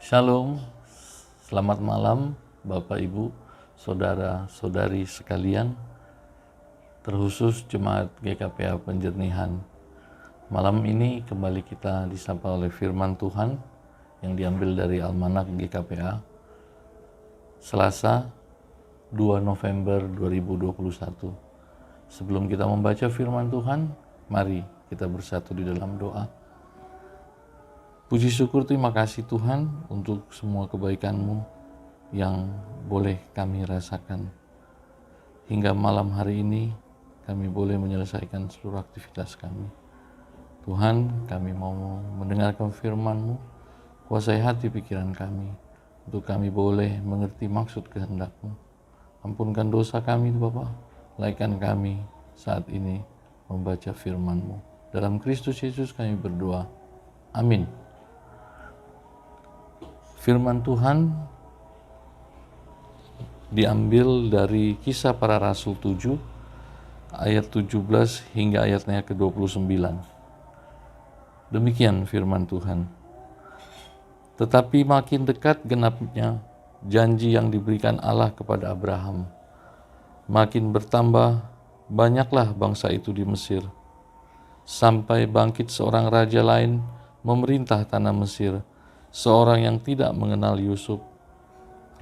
Shalom, selamat malam Bapak Ibu, Saudara-saudari sekalian, terkhusus Jemaat GKPA Penjernihan. Malam ini kembali kita disapa oleh firman Tuhan yang diambil dari Almanak GKPA, Selasa 2 November 2021. Sebelum kita membaca firman Tuhan, mari kita bersatu di dalam doa. Puji syukur terima kasih Tuhan untuk semua kebaikan-Mu yang boleh kami rasakan. Hingga malam hari ini kami boleh menyelesaikan seluruh aktivitas kami. Tuhan, kami mau mendengarkan firman-Mu, kuasai hati pikiran kami, untuk kami boleh mengerti maksud kehendak-Mu. Ampunkan dosa kami Bapa, laikan kami saat ini membaca firman-Mu. Dalam Kristus Yesus kami berdoa. Amin. Firman Tuhan diambil dari Kisah Para Rasul 7 ayat 17 hingga ayatnya ke-29. Demikian firman Tuhan. Tetapi makin dekat genapnya janji yang diberikan Allah kepada Abraham, makin bertambah banyaklah bangsa itu di Mesir, sampai bangkit seorang raja lain memerintah tanah Mesir, seorang yang tidak mengenal Yusuf.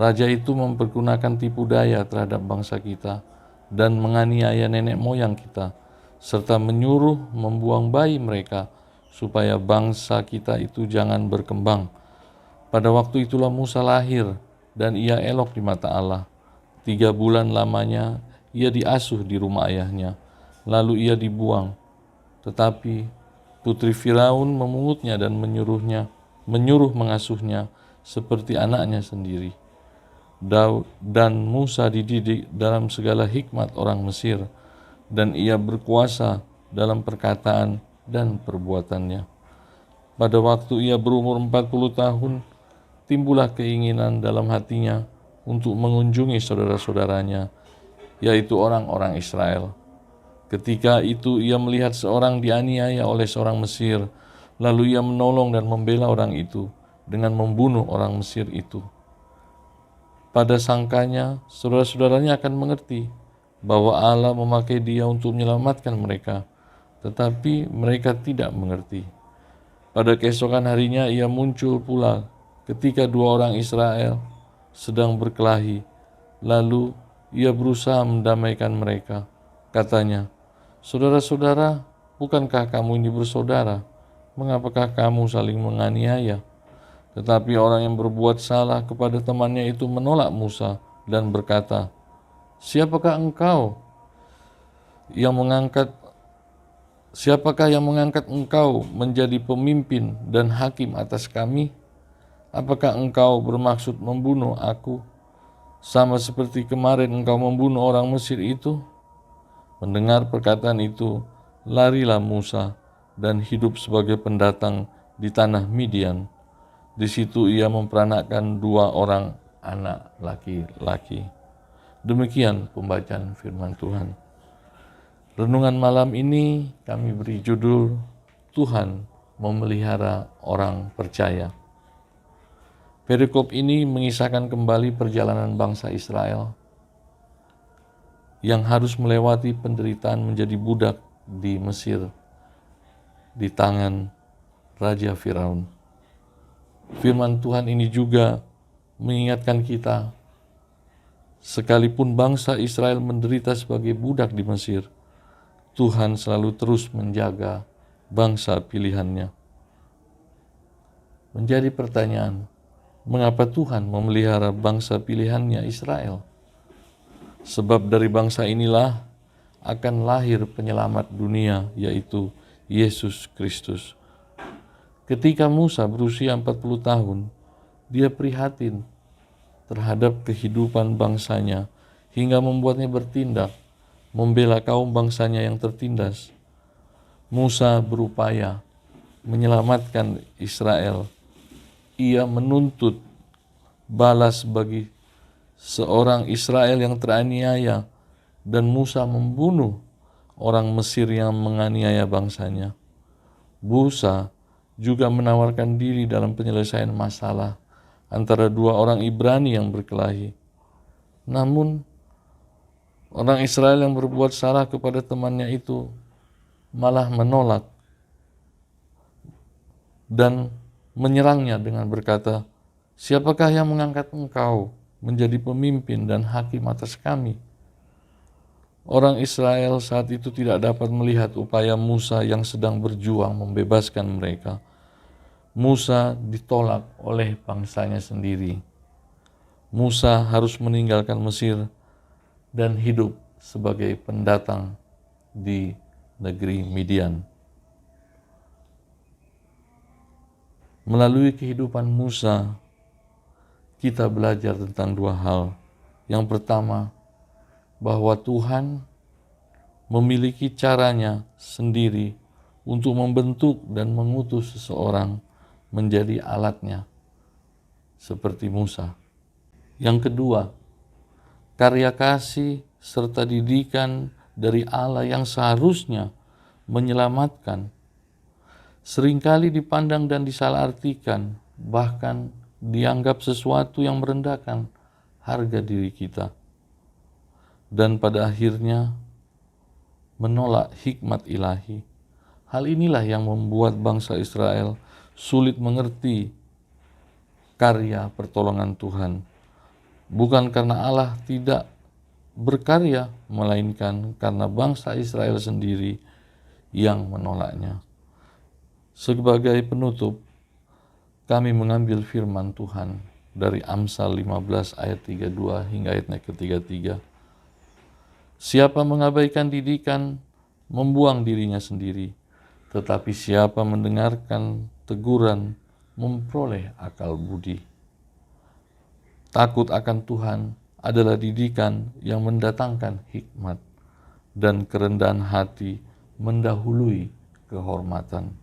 Raja itu mempergunakan tipu daya terhadap bangsa kita dan menganiaya nenek moyang kita, serta menyuruh membuang bayi mereka supaya bangsa kita itu jangan berkembang. Pada waktu itulah Musa lahir dan ia elok di mata Allah. 3 bulan lamanya ia diasuh di rumah ayahnya, lalu ia dibuang. Tetapi putri Firaun memungutnya dan menyuruh mengasuhnya seperti anaknya sendiri. Dan Musa dididik dalam segala hikmat orang Mesir, dan ia berkuasa dalam perkataan dan perbuatannya. Pada waktu ia berumur 40 tahun, timbullah keinginan dalam hatinya untuk mengunjungi saudara-saudaranya, yaitu orang-orang Israel. Ketika itu ia melihat seorang dianiaya oleh seorang Mesir, lalu ia menolong dan membela orang itu dengan membunuh orang Mesir itu. Pada sangkanya, saudara-saudaranya akan mengerti bahwa Allah memakai dia untuk menyelamatkan mereka, tetapi mereka tidak mengerti. Pada keesokan harinya ia muncul pula ketika 2 orang Israel sedang berkelahi, lalu ia berusaha mendamaikan mereka. Katanya, "Saudara-saudara, bukankah kamu ini bersaudara? Mengapakah kamu saling menganiaya?" Tetapi orang yang berbuat salah kepada temannya itu menolak Musa dan berkata, Siapakah yang mengangkat engkau menjadi pemimpin dan hakim atas kami? Apakah engkau bermaksud membunuh aku, sama seperti kemarin engkau membunuh orang Mesir itu?" Mendengar perkataan itu, larilah Musa dan hidup sebagai pendatang di tanah Midian. Di situ ia memperanakkan 2 orang anak laki-laki. Demikian pembacaan firman Tuhan. Renungan malam ini kami beri judul Tuhan memelihara orang percaya. Perikop ini mengisahkan kembali perjalanan bangsa Israel yang harus melewati penderitaan menjadi budak di Mesir di tangan Raja Firaun. Firman Tuhan ini juga mengingatkan kita, sekalipun bangsa Israel menderita sebagai budak di Mesir, Tuhan selalu terus menjaga bangsa pilihannya. Menjadi pertanyaan, mengapa Tuhan memelihara bangsa pilihannya Israel? Sebab dari bangsa inilah akan lahir penyelamat dunia, yaitu Yesus Kristus. Ketika Musa berusia 40 tahun, dia prihatin terhadap kehidupan bangsanya hingga membuatnya bertindak, membela kaum bangsanya yang tertindas. Musa berupaya menyelamatkan Israel. Ia menuntut balas bagi seorang Israel yang teraniaya, dan Musa membunuh orang Mesir yang menganiaya bangsanya. Musa juga menawarkan diri dalam penyelesaian masalah antara dua orang Ibrani yang berkelahi. Namun, orang Israel yang berbuat salah kepada temannya itu malah menolak dan menyerangnya dengan berkata, "Siapakah yang mengangkat engkau menjadi pemimpin dan hakim atas kami?" Orang Israel saat itu tidak dapat melihat upaya Musa yang sedang berjuang membebaskan mereka. Musa ditolak oleh bangsanya sendiri. Musa harus meninggalkan Mesir dan hidup sebagai pendatang di negeri Midian. Melalui kehidupan Musa, kita belajar tentang dua hal. Yang pertama, bahwa Tuhan memiliki caranya sendiri untuk membentuk dan mengutus seseorang menjadi alatnya, seperti Musa. Yang kedua, karya kasih serta didikan dari Allah yang seharusnya menyelamatkan seringkali dipandang dan disalahartikan, bahkan dianggap sesuatu yang merendahkan harga diri kita. Dan pada akhirnya menolak hikmat ilahi. Hal inilah yang membuat bangsa Israel sulit mengerti karya pertolongan Tuhan. Bukan karena Allah tidak berkarya, melainkan karena bangsa Israel sendiri yang menolaknya. Sebagai penutup, kami mengambil firman Tuhan dari Amsal 15 ayat 32 hingga ayat ke-33. Siapa mengabaikan didikan, membuang dirinya sendiri. Tetapi siapa mendengarkan teguran, memperoleh akal budi. Takut akan Tuhan adalah didikan yang mendatangkan hikmat, dan kerendahan hati mendahului kehormatan.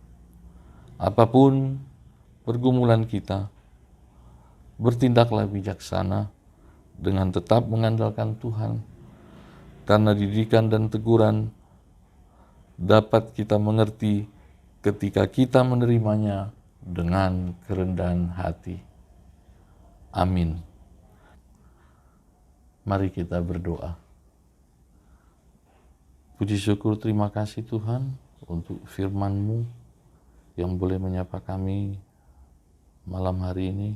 Apapun pergumulan kita, bertindaklah bijaksana dengan tetap mengandalkan Tuhan, karena didikan dan teguran dapat kita mengerti ketika kita menerimanya dengan kerendahan hati. Amin. Mari kita berdoa. Puji syukur terima kasih Tuhan untuk firman-Mu yang boleh menyapa kami malam hari ini,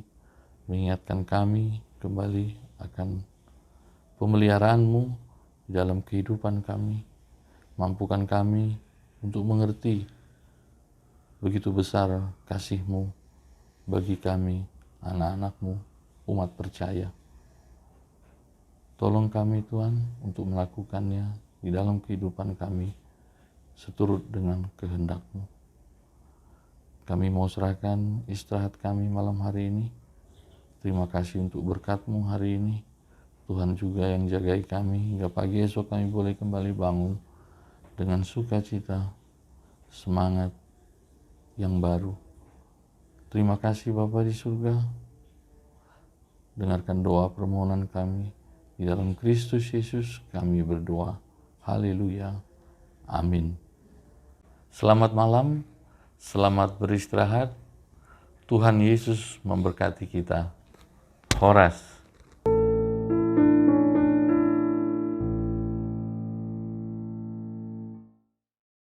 mengingatkan kami kembali akan pemeliharaan-Mu dalam kehidupan kami. Mampukan kami untuk mengerti begitu besar kasih-Mu bagi kami, anak-anak-Mu, umat percaya. Tolong kami Tuhan untuk melakukannya di dalam kehidupan kami seturut dengan kehendak-Mu. Kami mau serahkan istirahat kami malam hari ini. Terima kasih untuk berkat-Mu hari ini. Tuhan juga yang jagai kami hingga pagi esok kami boleh kembali bangun dengan sukacita, semangat yang baru. Terima kasih Bapa di surga. Dengarkan doa permohonan kami. Di dalam Kristus Yesus kami berdoa. Haleluya. Amin. Selamat malam. Selamat beristirahat. Tuhan Yesus memberkati kita. Horas.